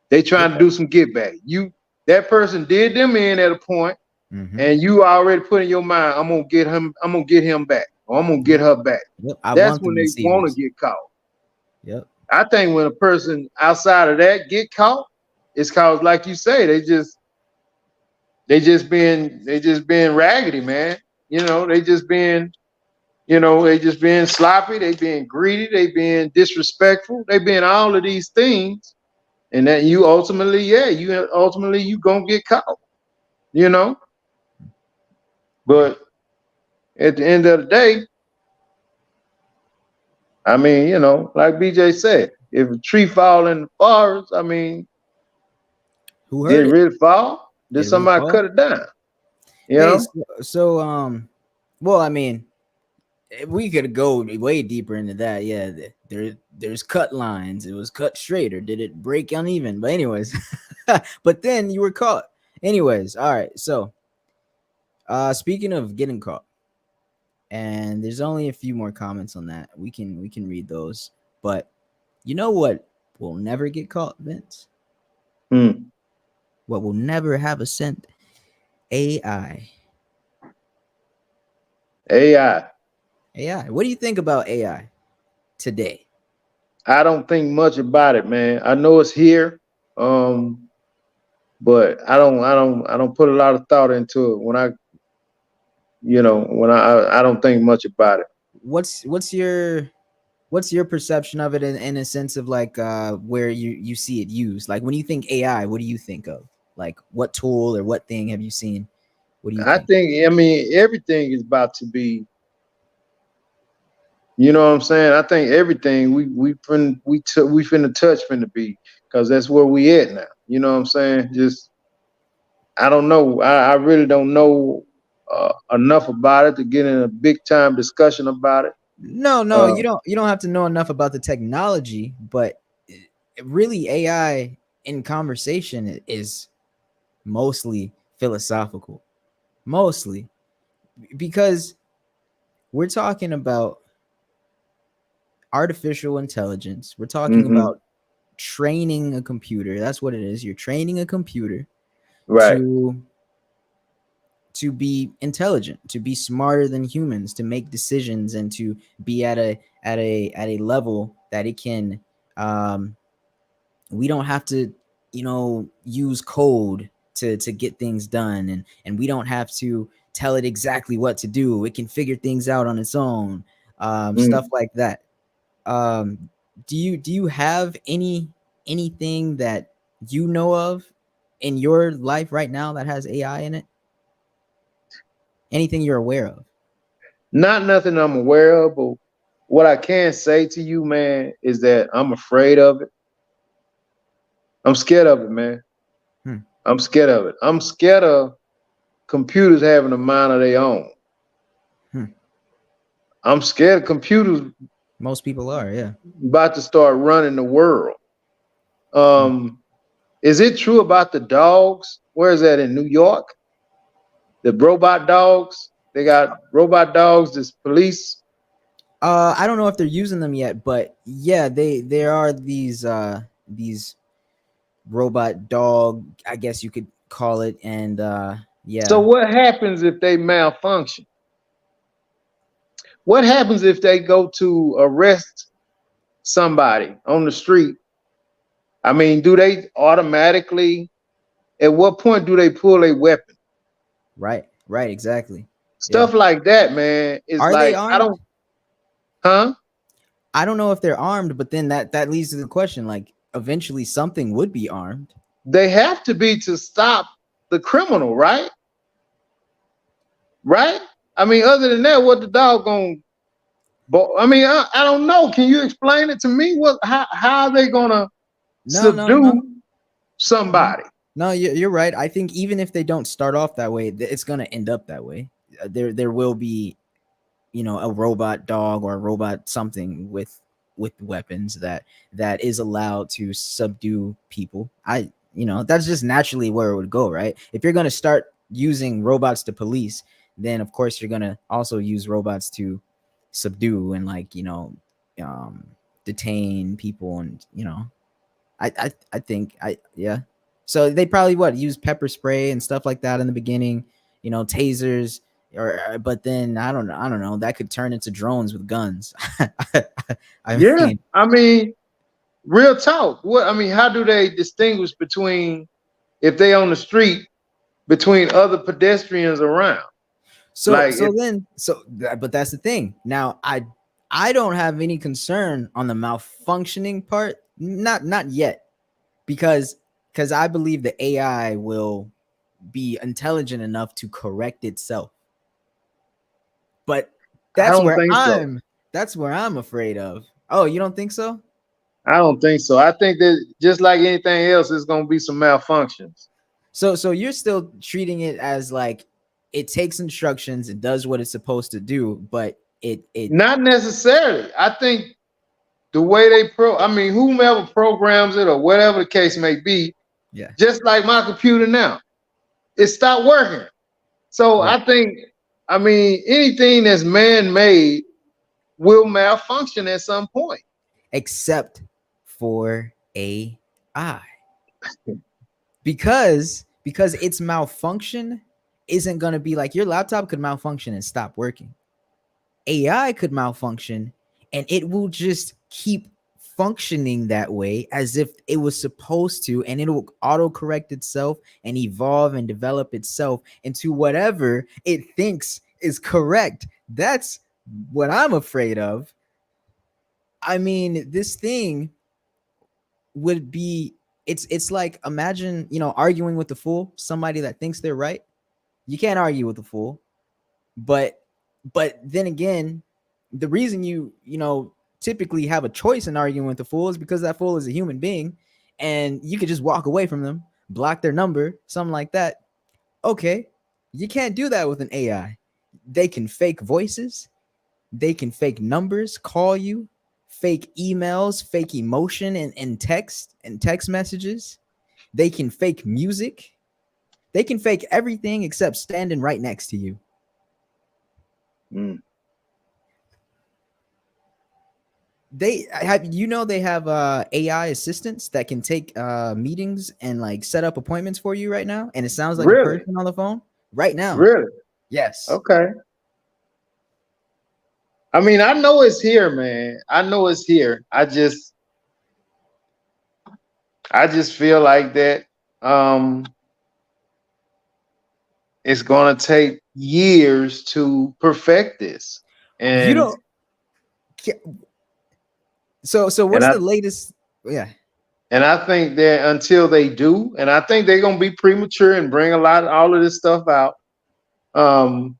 They Get trying to back. do some get back. That person did them in at a point, Mm-hmm. and you already put in your mind, I'm gonna get him, I'm gonna get him back, or I'm gonna get Yep. her back. Yep. I That's want when them to they see want to this. get caught. Yep. I think when a person outside of that get caught, it's cause like you say, they just being raggedy, man. They just being sloppy, they being greedy, they being disrespectful, they being all of these things, and that you gonna get caught, you know. But at the end of the day, I mean, like BJ said, if a tree fall in the forest, I mean, Who did heard it it? really fall? Did Did it really somebody fall? cut it down? You Hey, know? so, well, I mean, we could go way deeper into that. Yeah, there's cut lines. It was cut straight, or did it break uneven? But anyways, but then you were caught. Anyways, all right. So, speaking of getting caught, and there's only a few more comments on that. We can read those. But you know what will never get caught, Vince? Hmm. What will never have a scent? AI. AI. AI. What do you think about AI today? I don't think much about it, man. I know it's here, um, but I don't put a lot of thought into it. When I don't think much about it. What's your perception of it in a sense of like where you see it used? Like when you think AI, what do you think of? Like what tool or what thing have you seen? What do you I think? think, I mean, everything is about to be. You know what I'm saying? I think everything we finna touch finna be, because that's where we at now. You know what I'm saying? Just I don't know. I really don't know enough about it to get in a big time discussion about it. No, Uh, you don't have to know enough about the technology, but really AI in conversation is mostly philosophical. Mostly because we're talking about artificial intelligence. We're talking hmm. about training a computer. That's what it is. You're training a computer Right. to be intelligent, to be smarter than humans, to make decisions, and to be at a level that it can. Um, we don't have to, use code to get things done, and we don't have to tell it exactly what to do. It can figure things out on its own. Stuff Mm. like that. Do you have anything that you know of in your life right now that has AI in it? Anything you're aware of? Not nothing I'm aware of, but what I can say to you, man, is that I'm afraid of it. I'm scared of it, man. Hmm. I'm scared of it. I'm scared of computers having a mind of their own. Hmm. I'm scared of computers Most people are, yeah. about to start running the world. Hmm. Um, is it true about the dogs? Where is that, in New York? The robot dogs. They got robot dogs. This police. I don't know if they're using them yet, but yeah, there are these robot dog, I guess you could call it, and So yeah. what happens if they malfunction? What happens if they go to arrest somebody on the street? I mean, do they automatically? At what point do they pull a weapon? Right, exactly. Yeah. Stuff like that, man, is Are they like I armed? don't, huh? I don't know if they're armed, but then that leads to the question, like eventually something would be armed. They have to be to stop the criminal, right? Right? I mean, other than that, what the dog gonna? But I mean, I don't know. Can you explain it to me? What? How are they gonna No, no, no. subdue No, somebody? no, you're right. I think even if they don't start off that way, it's gonna end up that way. There will be, a robot dog or a robot something with weapons that is allowed to subdue people. That's just naturally where it would go, right? If you're gonna start using robots to police, then of course you're gonna also use robots to subdue and um, detain people and I think yeah. So they probably use pepper spray and stuff like that in the beginning, tasers, but then I don't know, that could turn into drones with guns. I Yeah, mean, I mean, real talk. What I mean, how do they distinguish between if they on the street between other pedestrians around? so Like, so then so but that's the thing. Now I don't have any concern on the malfunctioning part, not yet, because I believe the AI will be intelligent enough to correct itself. But I that's don't where think so. I'm afraid of. Oh, you don't think so? I don't think so. I think that just like anything else, it's gonna be some malfunctions. So you're still treating it as like it takes instructions, it does what it's supposed to do, but it Not necessarily. I think the way I mean, whomever programs it or whatever the case may be, yeah, just like my computer now, it stopped working. So right. I think, I mean, anything that's man-made will malfunction at some point. Except for AI. Because its malfunction isn't going to be like your laptop could malfunction and stop working. AI could malfunction and it will just keep functioning that way as if it was supposed to, and it'll auto correct itself and evolve and develop itself into whatever it thinks is correct. That's what I'm afraid of. I mean, this thing would be it's like, imagine, arguing with the fool, somebody that thinks they're right. You can't argue with the fool. But then again, the reason you typically have a choice in arguing with the fool is because that fool is a human being, and you could just walk away from them, block their number, something like that. Okay, you can't do that with an AI. They can fake voices, they can fake numbers, call you, fake emails, fake emotion and text messages. They can fake music. They can fake everything except standing right next to you. Mm. They have AI assistants that can take meetings and like set up appointments for you right now, and it sounds like a Really? person on the phone right now. Really? Yes. Okay. I mean, I know it's here, man. I know it's here. I just feel like that it's gonna take years to perfect this. You And don't. So and what's I the latest? Yeah. and I think that until they do, and I think they're gonna be premature and bring all of this stuff out. Um,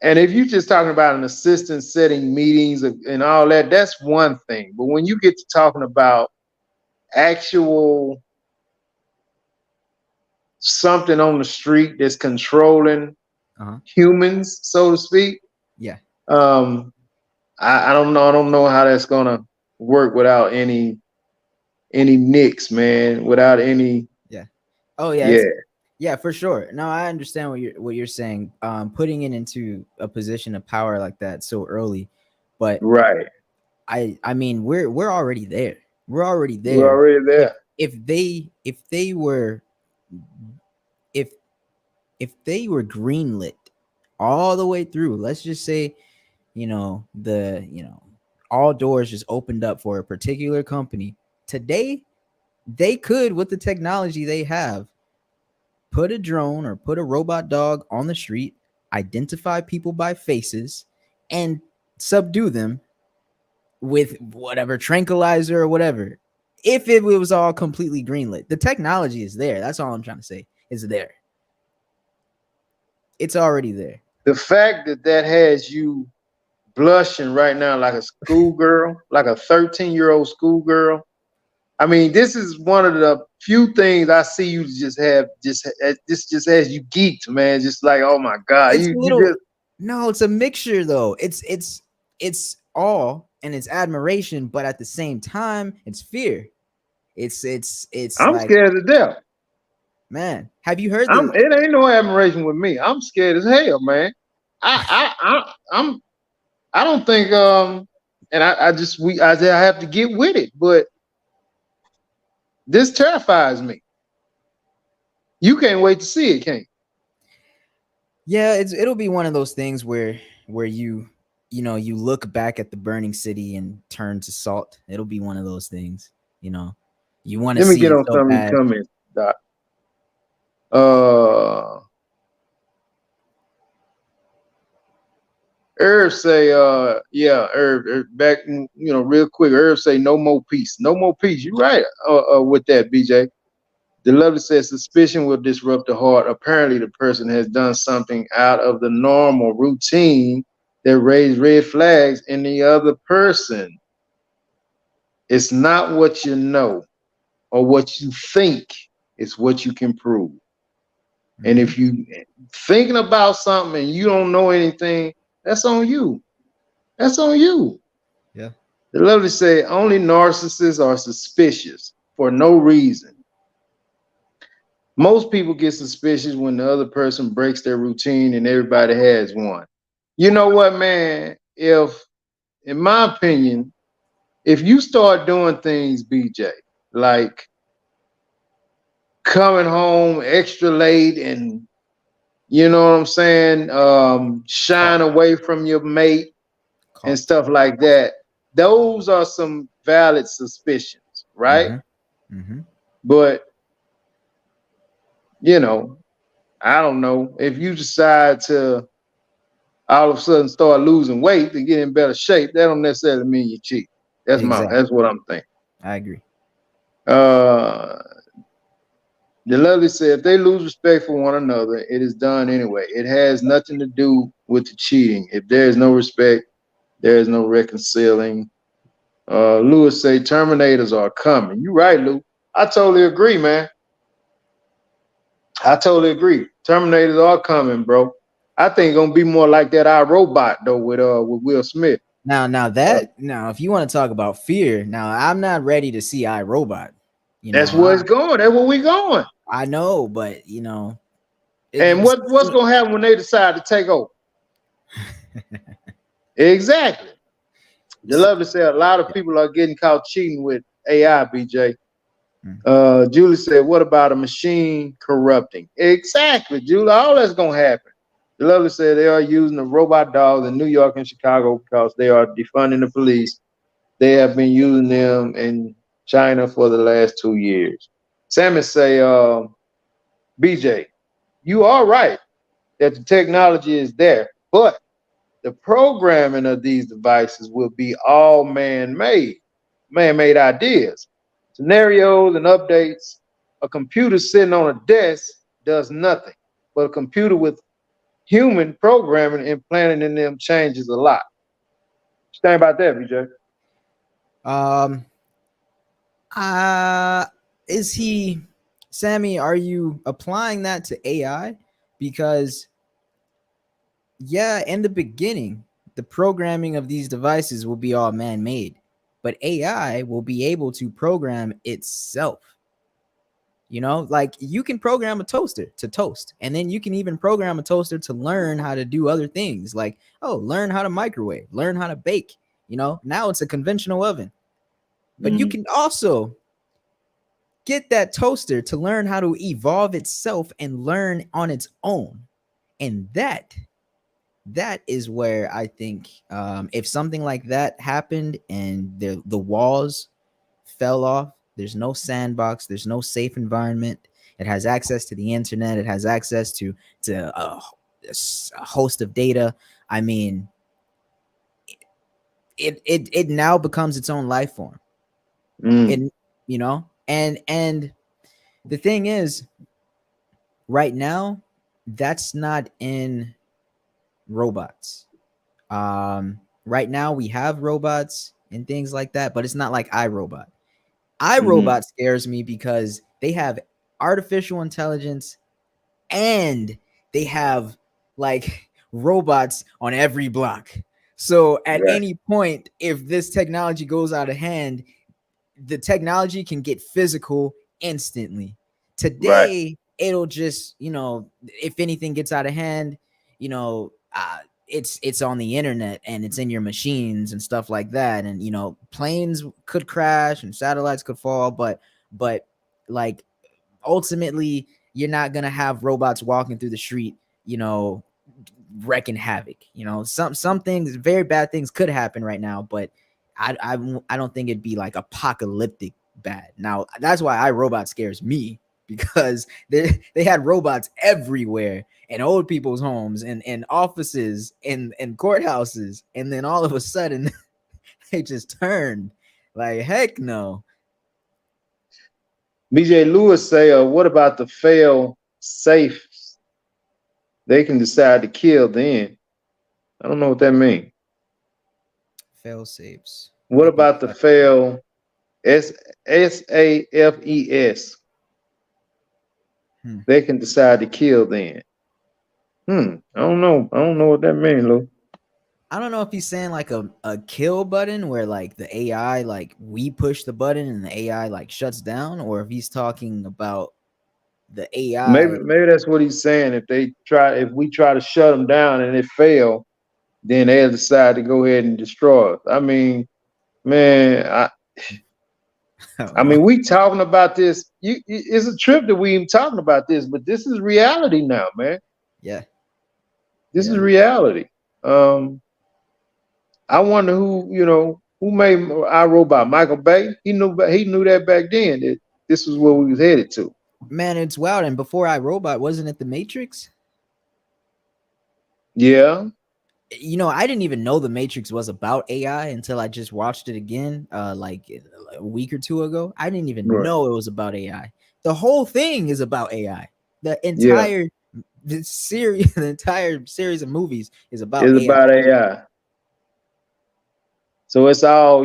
and if you're just talking about an assistant setting meetings and all that, that's one thing. But when you get to talking about actual something on the street that's controlling Uh-huh. humans, so to speak, Yeah. um, I don't know. I don't know how that's gonna work without any nicks, man. Without any, Yeah. Oh yeah, yeah, yeah, for sure. No, I understand what you're saying. Putting it into a position of power like that so early, but right. I mean, we're already there. We're already We're there. already If there. they were if they were greenlit all the way through, let's just say, all doors just opened up for a particular company today, they could, with the technology they have, put a drone or put a robot dog on the street. identify people by faces and subdue them with whatever tranquilizer or whatever. If it was all completely greenlit, the technology is there. That's all I'm trying to say. Is there? It's already there. The fact that that has you blushing right now like a schoolgirl, like a 13-year-old schoolgirl. I mean, this is one of the few things I see you just have. This just has you geeked, man. Just like, oh my god, It's a you little just. no, it's a mixture though. It's awe and it's admiration, but at the same time, it's fear. It's I'm like, scared to death. man, have you heard I'm. the It ain't no admiration with me. I'm scared as hell, man. I'm. I don't think. And I just I have to get with it, but this terrifies me. You can't wait to see it, can't you? yeah, it'll be one of those things where you look back at the burning city and turn to salt. It'll be one of those things, you know. You want to Let me see get it on so some of these bad. comments, Doc. Uh, Herb say, yeah, Herb back, real quick. Herb say, no more peace, no more peace. You right, with that, BJ. The lovely says, suspicion will disrupt the heart. Apparently, the person has done something out of the normal routine that raised red flags in the other person. It's not what you know or what you think; it's what you can prove. And Mm-hmm. if you thinking about something and you don't know anything, that's on you. That's on you. Yeah. The lovely say only narcissists are suspicious for no reason. Most people get suspicious when the other person breaks their routine and everybody has one. You know what, man? In my opinion, if you start doing things, BJ, like coming home extra late and you know what I'm saying, Caught. shying away from your mate and Caught. stuff like that, those are some valid suspicions, right? Mm-hmm. Mm-hmm. But you know, I don't know if you decide to all of a sudden start losing weight to get in better shape. That don't necessarily mean you cheat. Exactly. That's what I'm thinking. I agree. Uh, the lovely said, if they lose respect for one another, it is done anyway. It has nothing to do with the cheating. If there is no respect, there is no reconciling. Lewis say Terminators are coming. You right, Lou. I totally agree, man. I totally agree. Terminators are coming, bro. I think it's gonna be more like that I Robot though with Will Smith. Uh, Now, if you want to talk about fear, now I'm not ready to see iRobot. You know, that's where it's going. That's where we going. I know, but And what's gonna happen when they decide to take over? Exactly. The see, lovely said a lot of people are getting caught cheating with AI, BJ. mm, Julie said, what about a machine corrupting? Exactly, Julie. All that's gonna happen. The lovely said they are using the robot dogs in New York and Chicago because they are defunding the police. They have been using them in China for the last 2 years. Sammy say, BJ, you are right that the technology is there, but the programming of these devices will be all man-made ideas, scenarios, and updates. A computer sitting on a desk does nothing, but a computer with human programming implanted in them changes a lot. What you think about that, BJ? um, uh, is he, Sammy? Are you applying that to AI? Because yeah, in the beginning, the programming of these devices will be all man-made, but AI will be able to program itself. Like you can program a toaster to toast, and then you can even program a toaster to learn how to do other things, like, oh, learn how to microwave, learn how to bake. Now it's a conventional oven, but you Mm-hmm. can also get that toaster to learn how to evolve itself and learn on its own. And that is where I think, if something like that happened and the walls fell off, there's no sandbox, there's no safe environment. It has access to the internet. It has access to a host of data. I mean, it now becomes its own life form. Mm, And and the thing is, right now, that's not in robots. Right now we have robots and things like that, but it's not like iRobot. mm-hmm. iRobot scares me because they have artificial intelligence and they have like robots on every block. So at Right, any point, if this technology goes out of hand, the technology can get physical instantly. right, Today, it'll just, if anything gets out of hand, it's on the internet and it's in your machines and stuff like that. And planes could crash and satellites could fall, but like ultimately, you're not gonna have robots walking through the street, wrecking havoc. Some things, very bad things, could happen right now, but I don't think it'd be like apocalyptic bad. Now that's why iRobot scares me because they had robots everywhere in old people's homes and offices and courthouses, and then all of a sudden they just turned like heck no. BJ Lewis say, what about the fail safe? They can decide to kill then. I don't know what that means. Fail safes. What They can about the fail SAFES? hmm. They can decide to kill then. I don't know. I don't know what that means, Lou. I don't know if he's saying like a kill button where like the AI, like we push the button and the AI like shuts down, or if he's talking about the Maybe AI. maybe that's what he's saying. If we try to shut them down and it fail, then they'll decide to go ahead and destroy us. I mean, man, I don't I know. mean, we talking about this. It's a trip that we even talking about this, but this is reality now, man. Yeah, This is yeah. reality. Um, I wonder who made iRobot. Michael Bay. He knew that back then that this was where we was headed to. Man, it's wild. And before iRobot, wasn't it the Matrix? Yeah, I didn't even know the Matrix was about AI until I just watched it again, like a week or two ago. I didn't even right. know it was about AI. The whole thing is about AI. The Yeah, entire the entire series of movies is about it's AI. about AI. So it's all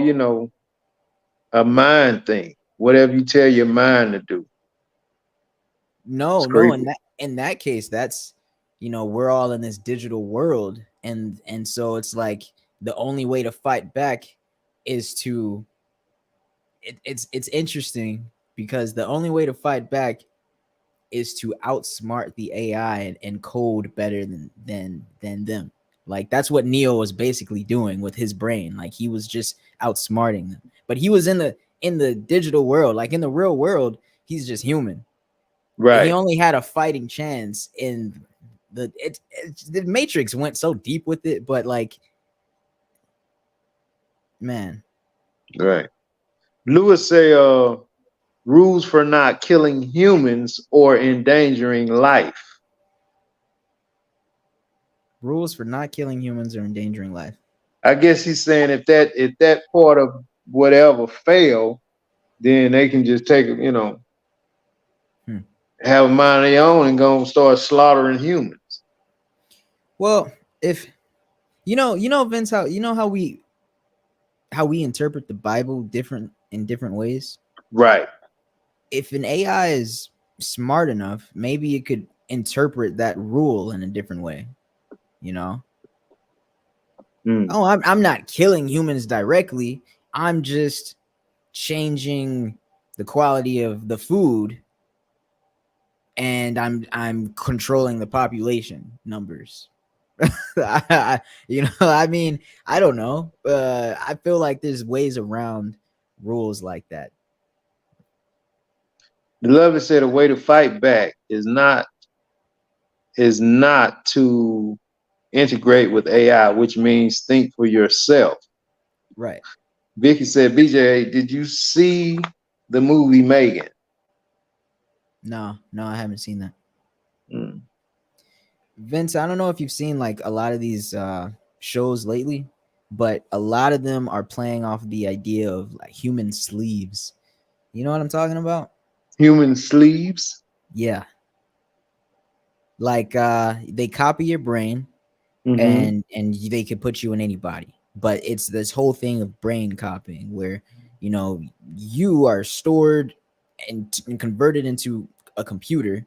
a mind thing. Whatever you tell your mind to do, it's No, creepy. in that case, that's we're all in this digital world, and so it's like the only way to fight back is to it's interesting because the only way to fight back is to outsmart the AI and code better than them. Like that's what Neo was basically doing with his brain. Like he was just outsmarting them. But he was in the digital world, like in the real world, he's just human. He Right, only had a fighting chance in the Matrix went so deep with it, but like man, right. Lewis say, rules for not killing humans or endangering life. rules for not killing humans or endangering life. I guess he's saying if that part of whatever fail, then they can just take Hmm. have a mind of their own and go and start slaughtering humans. Well, if Vince, how we interpret the Bible different in different ways. Right. If an AI is smart enough, maybe it could interpret that rule in a different way. You know, Mm. oh, I'm not killing humans directly. I'm just changing the quality of the food, and I'm controlling the population numbers. I mean, I don't know. I feel like there's ways around rules like that. The lover said a way to fight back is not to integrate with AI, which means think for yourself. Right. Vicky said, BJ, did you see the movie Megan? No, I haven't seen that. Mm. Vince, I don't know if you've seen like a lot of these shows lately, but a lot of them are playing off the idea of like human sleeves. You know what I'm talking about? Human sleeves. Yeah. Like they copy your brain Mm-hmm. and they could put you in anybody. But it's this whole thing of brain copying where you know you are stored and converted into a computer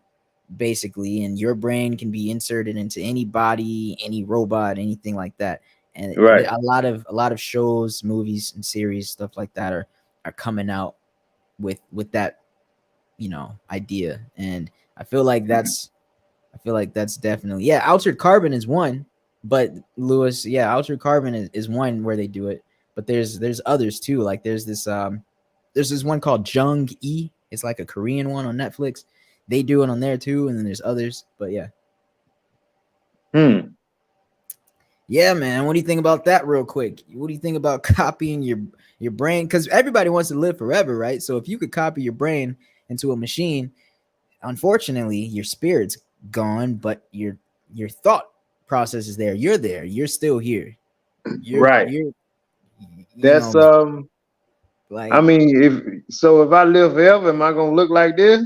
basically, and your brain can be inserted into any body, any robot, anything like that. And Right. a lot of shows, movies, and series, stuff like that are coming out with that idea, and I feel like that's definitely, yeah. Altered Carbon is one, but Lewis, yeah, Altered Carbon is one where they do it, but there's others too. Like there's this one called Jung E. It's like a Korean one on Netflix. They do it on there too, and then there's others. But yeah, Hmm. yeah, man. What do you think about that, real quick? What do you think about copying your brain? Because everybody wants to live forever, right? So if you could copy your brain into a machine, unfortunately your spirit's gone, but your thought process is there. You're there. You're still here. Right. You're you That's know I like mean, if I live forever, am I gonna look like this?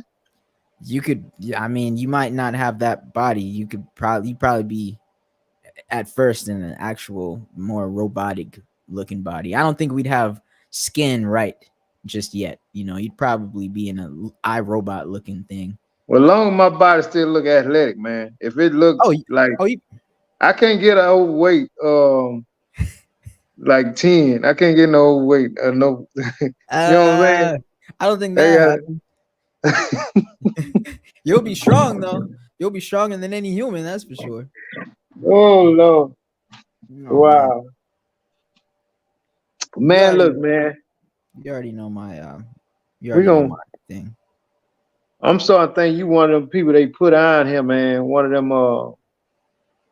you could, yeah, I mean, you might not have that body. You probably be at first in an actual more robotic looking body. I don't think we'd have skin right just yet. You'd probably be in a iRobot looking thing. Well, long as my body still look athletic, man. If it look Oh, like oh, you, I can't get an overweight, like 10. I can't get no overweight. No, you know what I'm saying? uh, I don't think They that got, happened. You'll be strong though. You'll be stronger than any human, that's for sure. oh Lord, Oh man, wow, you man. already Look, man, you already know my you we already know gonna. my thing. I'm starting to think you one of them people they put on here, man. One of them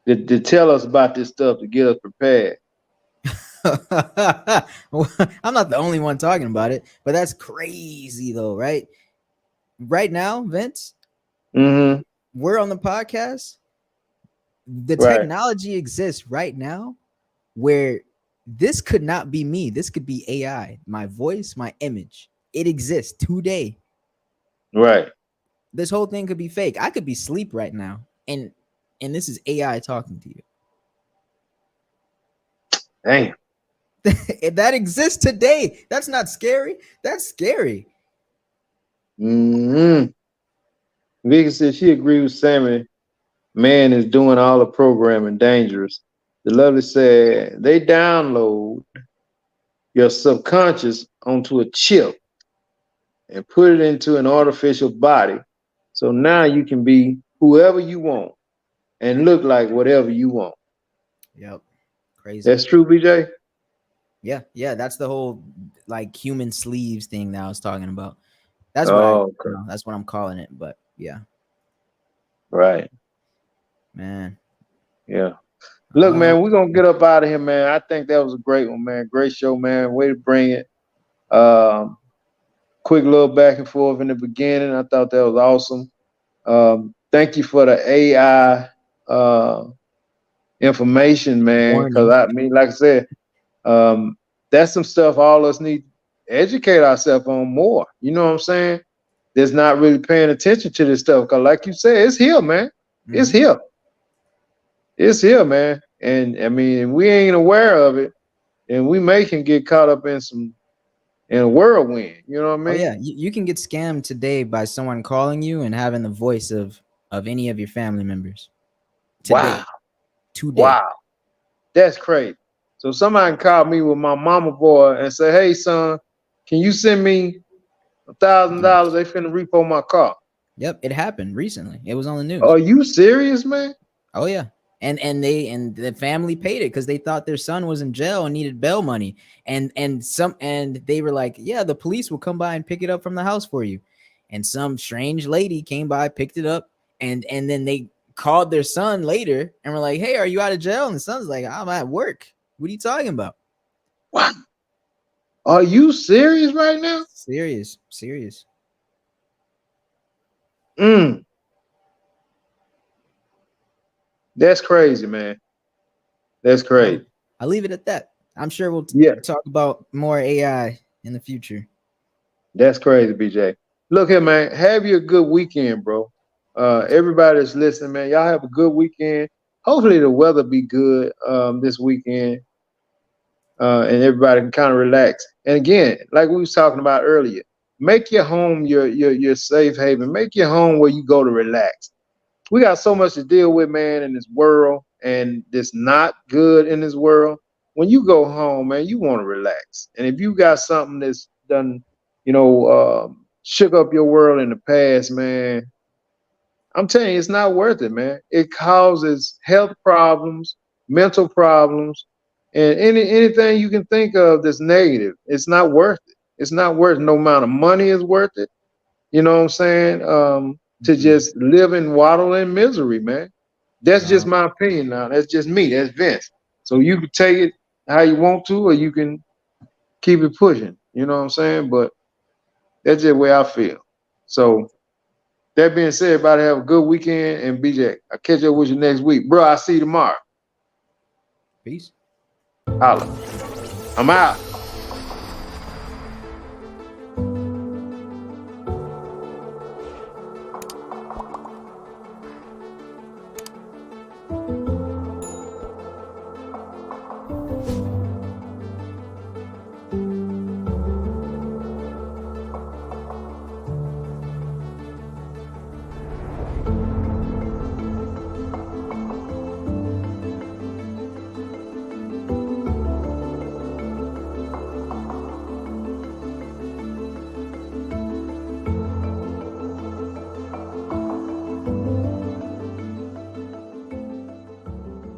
to tell us about this stuff to get us prepared. I'm not the only one talking about it, but that's crazy though, right? Right now, Vince, Mm-hmm. we're on the podcast. The Right. technology exists right now where this could not be me. This could be AI. My voice, my image. It exists today. Right. This whole thing could be fake. I could be asleep right now, and this is AI talking to Damn. you. That exists today. That's not scary. That's scary. Mm-hmm. Vicky said she agrees with Sammy. Man is doing all the programming dangerous. The lovely said they download your subconscious onto a chip and put it into an artificial body. So now you can be whoever you want and look like whatever you want. Yep. Crazy. That's true, BJ? Yeah, yeah. That's the whole like human sleeves thing that I was talking about. That's what Oh, okay. that's what I'm calling it. But yeah, Right. man. Yeah. Look, Uh, man, we're gonna get up out of here, man. I think that was a great one, man. Great show, man. Way to bring it. Um, quick little back and forth in the beginning. I thought that was awesome. Thank you for the AI information, man. Because warning. I mean, like I said, um, that's some stuff all us need to educate ourselves on more. You know what I'm saying? That's not really paying attention to this stuff. Because, like you said, it's here, man. It's Mm-hmm. here. It's here, man. And I mean, we ain't aware of it, and we may can get caught up in a whirlwind. You know what I Oh mean? yeah, you can get scammed today by someone calling you and having the voice of any of your family members. Wow, Today, today. wow, that's crazy. So somebody called me with my mama boy and say, "Hey, son, can you send me $1,000? Yes. They finna repo my car." Yep, it happened recently. It was on the news. Are you serious, man? Oh yeah. And the family paid it because they thought their son was in jail and needed bail money. And they were like, yeah, the police will come by and pick it up from the house for you. And some strange lady came by, picked it up, and then they called their son later and were like, hey, are you out of jail? And the son's like, I'm at work. What are you talking about? What? Are you serious right now? Serious, serious. Mm. That's crazy, man. That's I'll, crazy. I'll leave it at that. I'm sure we'll Yeah, talk about more AI in the future. that's crazy, BJ. Look here, man. Have you a good weekend, bro. Everybody that's listening, man, y'all have a good weekend. Hopefully the weather be good this weekend, and everybody can kind of relax. And again, like we was talking about earlier, make your home your safe haven. Make your home where you go to relax. We got so much to deal with, man, in this world, and it's not good in this world. When you go home, man, you want to relax. And if you got something that's done, shook up your world in the past, man, I'm telling you, it's not worth it, man. It causes health problems, mental problems, and anything you can think of that's negative. It's not worth it. It's not worth no amount of money is worth it. You know what I'm saying? To Mm-mm. just live and waddle in misery, man. That's just Wow. my opinion now. That's just me. That's Vince. So you can take it how you want to, or you can keep it pushing. You know what I'm saying? But that's just the way I feel. So that being said, everybody have a good weekend. And BJ, I'll catch up with you next week. Bro, I'll see you tomorrow. Peace. Holla. I'm out.